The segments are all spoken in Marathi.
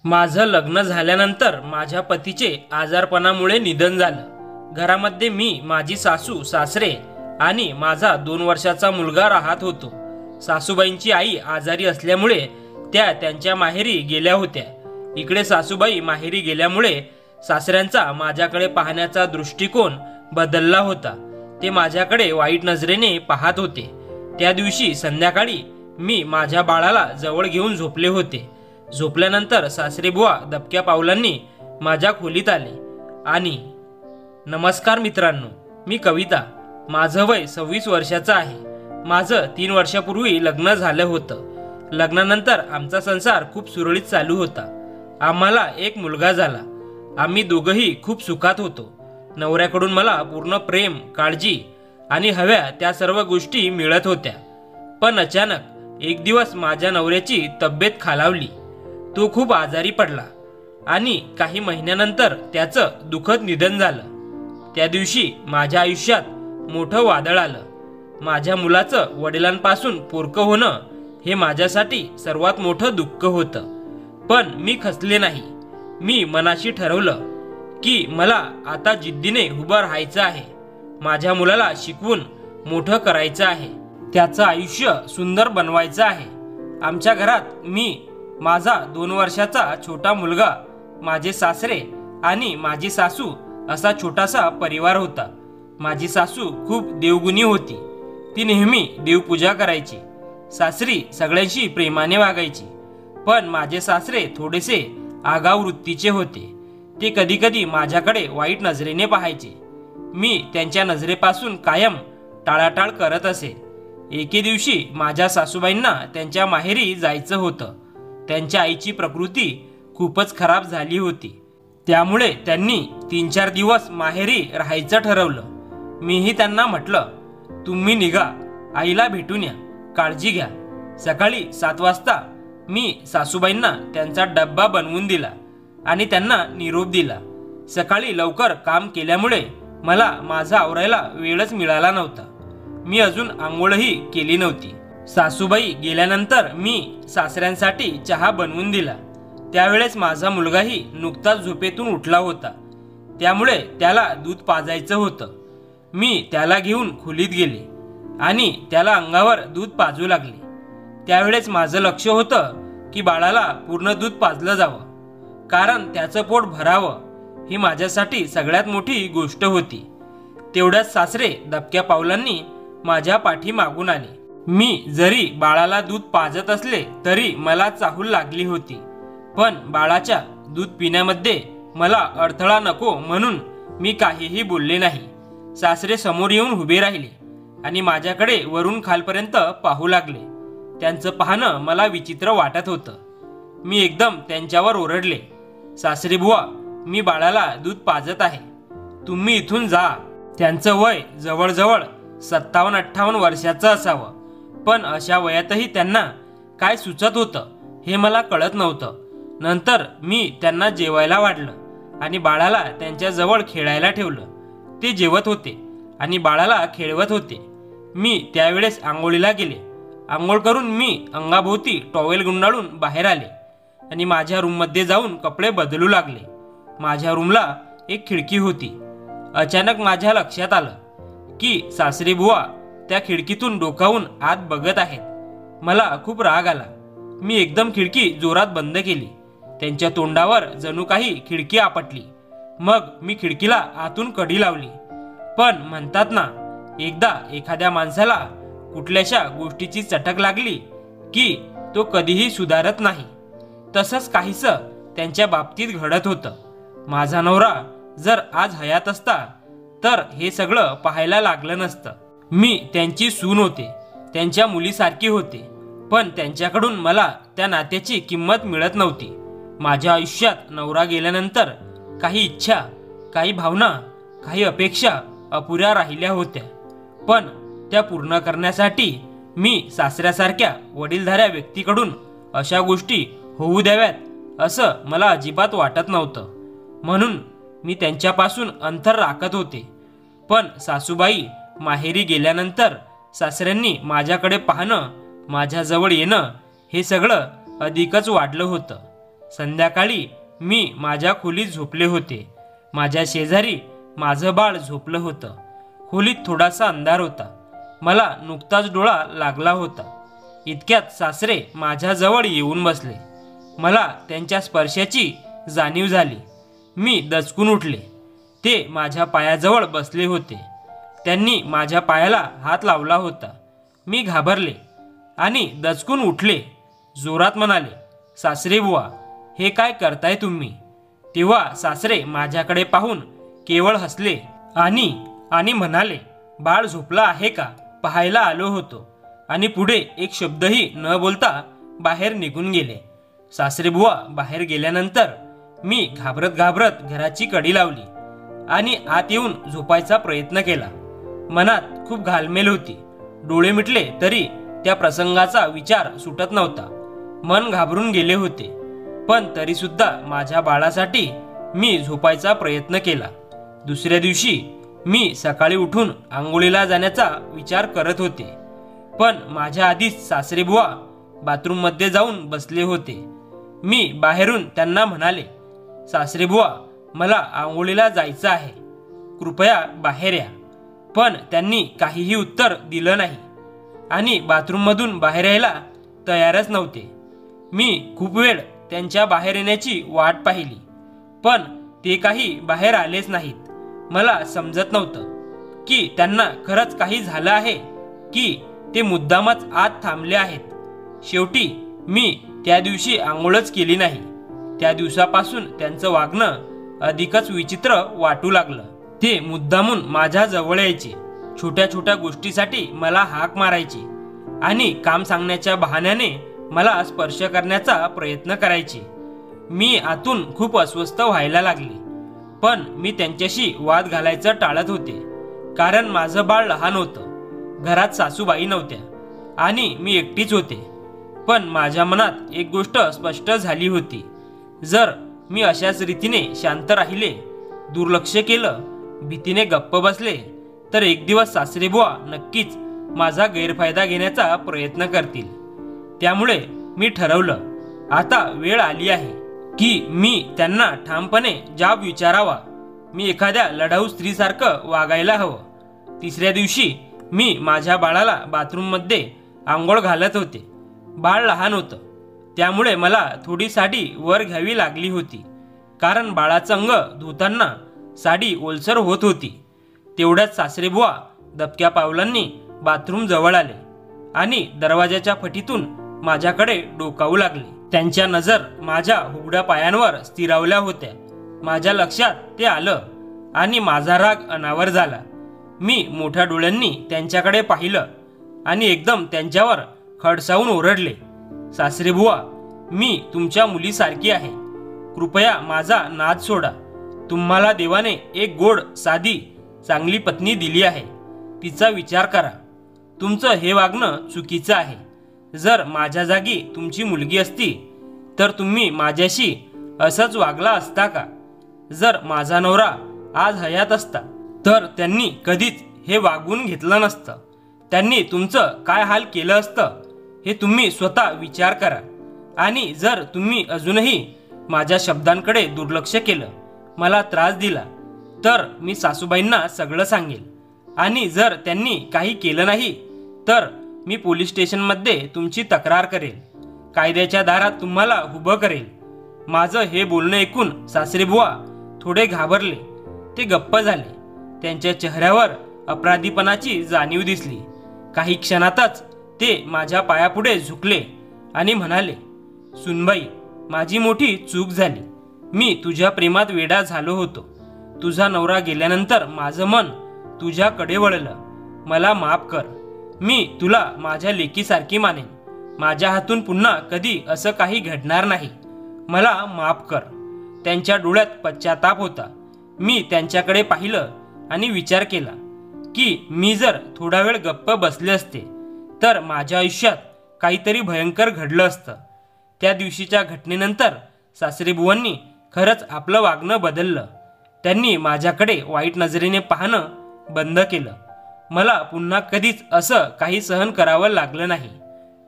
माझं लग्न झाल्यानंतर माझ्या पतीचे आजारपणामुळे निधन झालं। घरामध्ये मी, माझी सासू, सासरे आणि माझा 2 वर्षाचा मुलगा राहत होतो। सासूबाईंची आई आजारी असल्यामुळे त्या त्यांच्या माहेरी गेल्या होत्या। इकडे सासूबाई माहेरी गेल्यामुळे सासऱ्यांचा माझ्याकडे पाहण्याचा दृष्टिकोन बदलला होता। ते माझ्याकडे वाईट नजरेने पाहत होते। त्या दिवशी संध्याकाळी मी माझ्या बाळाला जवळ घेऊन झोपले होते। झोपल्यानंतर सासरेबुवा दबक्या पावलांनी माझ्या खोलीत आले आणि नमस्कार मित्रांनो, मी कविता, माझं वय 26 वर्षाचं आहे। माझं 3 वर्षापूर्वी लग्न झालं होतं। लग्नानंतर आमचा संसार खूप सुरळीत चालू होता। आम्हाला एक मुलगा झाला। आम्ही दोघंही खूप सुखात होतो। नवऱ्याकडून मला पूर्ण प्रेम, काळजी आणि हव्या त्या सर्व गोष्टी मिळत होत्या। पण अचानक एक दिवस माझ्या नवऱ्याची तब्येत खालावली। तो खूप आजारी पडला आणि काही महिन्यानंतर त्याचं दुःखद निधन झालं। त्या दिवशी माझ्या आयुष्यात मोठं वादळ आलं। माझ्या मुलाचं वडिलांपासून पोरकं होणं हे माझ्यासाठी सर्वात मोठं दुःख होतं। पण मी खचले नाही। मी मनाशी ठरवलं की मला आता जिद्दीने उभं राहायचं आहे। माझ्या मुलाला शिकवून मोठं करायचं आहे। त्याचं आयुष्य सुंदर बनवायचं आहे। आमच्या घरात मी, माझा 2 वर्षाचा छोटा मुलगा, माझे सासरे आणि माझी सासू असा छोटासा परिवार होता। माझी सासू खूप देवगुणी होती। ती नेहमी देवपूजा करायची। सासरी सगळ्यांशी प्रेमाने वागायची। पण माझे सासरे थोडेसे आगाऊ वृत्तीचे होते। ते कधीकधी माझ्याकडे वाईट नजरेने पाहायचे। मी त्यांच्या नजरेपासून कायम टाळाटाळ करत असे। एके दिवशी माझ्या सासूबाईंना त्यांच्या माहेरी जायचं होतं। त्यांच्या आईची प्रकृती खूपच खराब झाली होती। त्यामुळे त्यांनी 3-4 दिवस माहेरी राहायचं ठरवलं। मीही त्यांना म्हटलं, तुम्ही निघा, आईला भेटून या, काळजी घ्या। सकाळी 7 वाजता मी सासूबाईंना त्यांचा डब्बा बनवून दिला आणि त्यांना निरोप दिला। सकाळी लवकर काम केल्यामुळे मला माझा आवरायला वेळच मिळाला नव्हता। मी अजून आंघोळही केली नव्हती। सासूबाई गेल्यानंतर मी सासऱ्यांसाठी चहा बनवून दिला। त्यावेळेस माझा मुलगाही नुकताच झोपेतून उठला होता। त्यामुळे त्याला दूध पाजायचं होतं। मी त्याला घेऊन खोलीत गेले आणि त्याला अंगावर दूध पाजू लागले। त्यावेळेस माझं लक्ष होतं की बाळाला पूर्ण दूध पाजलं जावं, कारण त्याचं पोट भरावं ही माझ्यासाठी सगळ्यात मोठी गोष्ट होती। तेवढ्यात सासरे दबक्या पावलांनी माझ्या पाठी मागून आले। मी जरी बाळाला दूध पाजत असले तरी मला चाहूल लागली होती। पण बाळाच्या दूध पिण्यामध्ये मला अडथळा नको म्हणून मी काहीही बोलले नाही। सासरे समोर येऊन उभे राहिले आणि माझ्याकडे वरून खालपर्यंत पाहू लागले। त्यांचं पाहणं मला विचित्र वाटत होतं। मी एकदम त्यांच्यावर ओरडले, सासरे बुवा, मी बाळाला दूध पाजत आहे, तुम्ही इथून जा। त्यांचं वय जवळजवळ 57-58 वर्षाचं असावं। पण अशा वयातही त्यांना काय सुचत होतं हे मला कळत नव्हतं। नंतर मी त्यांना जेवायला वाढलं आणि बाळाला त्यांच्याजवळ खेळायला ठेवलं। ते जेवत होते आणि बाळाला खेळवत होते। मी त्यावेळेस आंघोळीला गेले। आंघोळ करून मी अंगाभोवती टॉवेल गुंडाळून बाहेर आले आणि माझ्या रूममध्ये जाऊन कपडे बदलू लागले। माझ्या रूमला एक खिडकी होती। अचानक माझ्या लक्षात आलं की सासरे बुवा त्या खिडकीतून डोकावून आत बघत आहेत। मला खूप राग आला। मी एकदम खिडकी जोरात बंद केली। त्यांच्या तोंडावर जणू काही खिडकी आपटली। मग मी खिडकीला आतून कडी लावली। पण म्हणतात ना, एकदा एखाद्या माणसाला कुठल्याशा गोष्टीची चटक लागली की तो कधीही सुधारत नाही, तसंच काहीसं त्यांच्या बाबतीत घडत होतं। माझा नवरा जर आज हयात असता तर हे सगळं पाहायला लागलं नसतं। मी त्यांची सून होते, त्यांच्या मुलीसारखी होते, पण त्यांच्याकडून मला त्या नात्याची किंमत मिळत नव्हती। माझ्या आयुष्यात नवरा गेल्यानंतर काही इच्छा, काही भावना, काही अपेक्षा अपुऱ्या राहिल्या होत्या। पण त्या पूर्ण करण्यासाठी मी सासऱ्यासारख्या वडीलधाऱ्या व्यक्तीकडून अशा गोष्टी होऊ द्याव्यात असं मला अजिबात वाटत नव्हतं। म्हणून मी त्यांच्यापासून अंतर राखत होते। पण सासूबाई माहेरी गेल्यानंतर सासऱ्यांनी माझ्याकडे पाहणं, माझ्याजवळ येणं हे सगळं अधिकच वाढलं होतं। संध्याकाळी मी माझ्या खोलीत झोपले होते. माझ्या शेजारी माझं बाळ झोपलं होतं. खोलीत थोडासा अंधार होता. मला नुकताच डोळा लागला होता. इतक्यात सासरे माझ्याजवळ येऊन बसले. मला त्यांच्या स्पर्शाची जाणीव झाली. मी दचकून उठले. ते माझ्या पायाजवळ बसले होते. त्यांनी माझ्या पायाला हात लावला होता. मी घाबरले आणि दचकून उठले. जोरात म्हणाले, सासरे बुवा, हे काय करताय तुम्ही? तेव्हा सासरे माझ्याकडे पाहून केवळ हसले आणि म्हणाले, बाळ झोपला आहे का, पाहायला आलो होतो. आणि पुढे एक शब्दही न बोलता बाहेर निघून गेले. सासरे बुवा बाहेर गेल्यानंतर मी घाबरत घाबरत घराची कडी लावली आणि आत येऊन झोपायचा प्रयत्न केला. मनात खूप घालमेल होती. डोळे मिटले तरी त्या प्रसंगाचा विचार सुटत नव्हता. मन घाबरून गेले होते. पण तरी सुद्धा माझ्या बाळासाठी मी झोपायचा प्रयत्न केला. दुसऱ्या दिवशी मी सकाळी उठून आंघोळीला जाण्याचा विचार करत होते. पण माझ्या आधीच सासरेबुवा बाथरूममध्ये जाऊन बसले होते. मी बाहेरून त्यांना म्हणाले, सासरेबुवा, मला आंघोळीला जायचं आहे, कृपया बाहेर या. पण त्यांनी काहीही उत्तर दिलं नाही आणि बाथरूममधून बाहेर यायला तयारच नव्हते. मी खूप वेळ त्यांच्या बाहेर येण्याची वाट पाहिली, पण ते काही बाहेर आलेच नाहीत. मला समजत नव्हतं की त्यांना खरंच काही झालं आहे की ते मुद्दामच आत थांबले आहेत. शेवटी मी त्या दिवशी आंघोळच केली नाही. त्या दिवसापासून त्यांचं वागणं अधिकच विचित्र वाटू लागलं. ते मुद्दामून माझ्या जवळ यायचे. छोट्या छोट्या गोष्टीसाठी मला हाक मारायचे आणि काम सांगण्याच्या बहाण्याने मला स्पर्श करण्याचा प्रयत्न करायचे. मी आतून खूप अस्वस्थ व्हायला लागले. पण मी त्यांच्याशी वाद घालायचं टाळत होते, कारण माझं बाळ लहान होतं. घरात सासूबाई नव्हत्या आणि मी एकटीच होते. पण माझ्या मनात एक गोष्ट स्पष्ट झाली होती. जर मी अशाच रीतीने शांत राहिले, दुर्लक्ष केलं, भीतीने गप्प बसले, तर एक दिवस सासरेबुवा नक्कीच माझा गैरफायदा घेण्याचा प्रयत्न करतील. त्यामुळे मी ठरवलं, आता वेळ आली आहे की मी त्यांना ठामपणे जाब विचारावा. मी एखाद्या लढाऊ स्त्रीसारखं वागायला हवं. तिसऱ्या दिवशी मी माझ्या बाळाला बाथरूममध्ये आंघोळ घालत होते. बाळ लहान होतं, त्यामुळे मला थोडी साडी वर घ्यावी लागली होती, कारण बाळाचं अंग धुताना साडी ओलसर होत होती. तेवढ्यात सासरेबुवा दबक्या पावलांनी बाथरूम जवळ आले आणि दरवाजाच्या फटीतून माझ्याकडे डोकावू लागले. त्यांच्या नजर माझ्या उघड्या पायांवर स्थिरावल्या होत्या. माझ्या लक्षात ते आलं आणि माझा राग अनावर झाला. मी मोठ्या डोळ्यांनी त्यांच्याकडे पाहिलं आणि एकदम त्यांच्यावर खडसावून ओरडले, सासरेबुवा, मी तुमच्या मुलीसारखी आहे. कृपया माझा नाद सोडा. तुम्हाला देवाने एक गोड, साधी, चांगली पत्नी दिली आहे. तिचा विचार करा. तुमचं हे वागणं चुकीचं आहे. जर माझ्या जागी तुमची मुलगी असती तर तुम्ही माझ्याशी असंच वागला असता का? जर माझा नवरा आज हयात असता तर त्यांनी कधीच हे वागून घेतलं नसतं. त्यांनी तुमचं काय हाल केलं असतं हे तुम्ही स्वतः विचार करा. आणि जर तुम्ही अजूनही माझ्या शब्दांकडे दुर्लक्ष केलं, मला त्रास दिला, तर मी सासूबाईंना सगळं सांगेल. आणि जर त्यांनी काही केलं नाही तर मी पोलीस स्टेशनमध्ये तुमची तक्रार करेल. कायद्याच्या दारात तुम्हाला उभं करेल. माझं हे बोलणं ऐकून सासरेबुवा थोडे घाबरले. ते गप्प झाले. त्यांच्या चेहऱ्यावर अपराधीपणाची जाणीव दिसली. काही क्षणातच ते माझ्या पायापुढे झुकले आणि म्हणाले, सुनबाई, माझी मोठी चूक झाली. मी तुझ्या प्रेमात वेडा झालो होतो. तुझा नवरा गेल्यानंतर माझं मन तुझ्याकडे वळलं. मला माफ कर. मी तुला माझ्या लेकीसारखी मानेन. माझ्या हातून पुन्हा कधी असं काही घडणार नाही. मला माफ कर. त्यांच्या डोळ्यात पश्चाताप होता. मी त्यांच्याकडे पाहिलं आणि विचार केला की मी जर थोडा वेळ गप्प बसले असते तर माझ्या आयुष्यात काहीतरी भयंकर घडलं असतं. त्या दिवशीच्या घटनेनंतर सासरेबुवांनी खरंच आपलं वागणं बदललं. त्यांनी माझ्याकडे वाईट नजरेने पाहणं बंद केलं. मला पुन्हा कधीच असं काही सहन करावं लागलं नाही.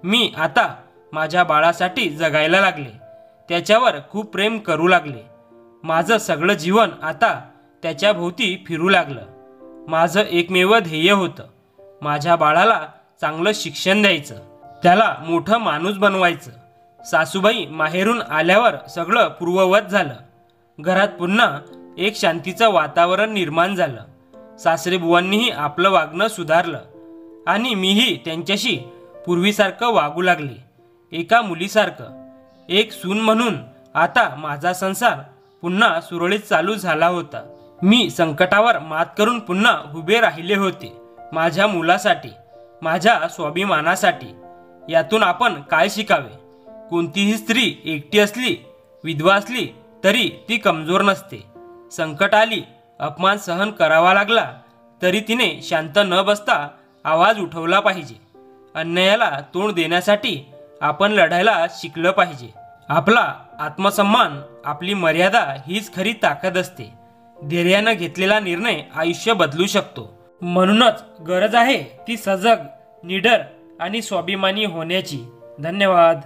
मी आता माझ्या बाळासाठी जगायला लागले. त्याच्यावर खूप प्रेम करू लागले. माझं सगळं जीवन आता त्याच्या भोवती फिरू लागलं. माझं एकमेव ध्येय होतं, माझ्या बाळाला चांगलं शिक्षण द्यायचं, त्याला मोठं माणूस बनवायचं. सासूबाई माहेरून आल्यावर सगळं पूर्ववत झालं. घरात पुन्हा एक शांतीचं वातावरण निर्माण झालं. सासरेबुवांनीही आपलं वागणं सुधारलं आणि मीही त्यांच्याशी पूर्वीसारखं वागू लागले, एका मुलीसारखं. एक सून म्हणून आता माझा संसार पुन्हा सुरळीत चालू झाला होता. मी संकटावर मात करून पुन्हा उभे राहिले होते, माझ्या मुलासाठी, माझ्या स्वाभिमानासाठी. यातून आपण काय शिकावे? कोणतीही स्त्री एकटी असली, विधवा असली तरी ती कमजोर नसते. संकट आली, अपमान सहन करावा लागला तरी तिने शांत न बसता आवाज उठवला पाहिजे. अन्यायाला तोंड देण्यासाठी आपण लढायला शिकलं पाहिजे. आपला आत्मसन्मान, आपली मर्यादा हीच खरी ताकद असते. धैर्यानं घेतलेला निर्णय आयुष्य बदलू शकतो. म्हणूनच गरज आहे ती सजग, निडर आणि स्वाभिमानी होण्याची. धन्यवाद.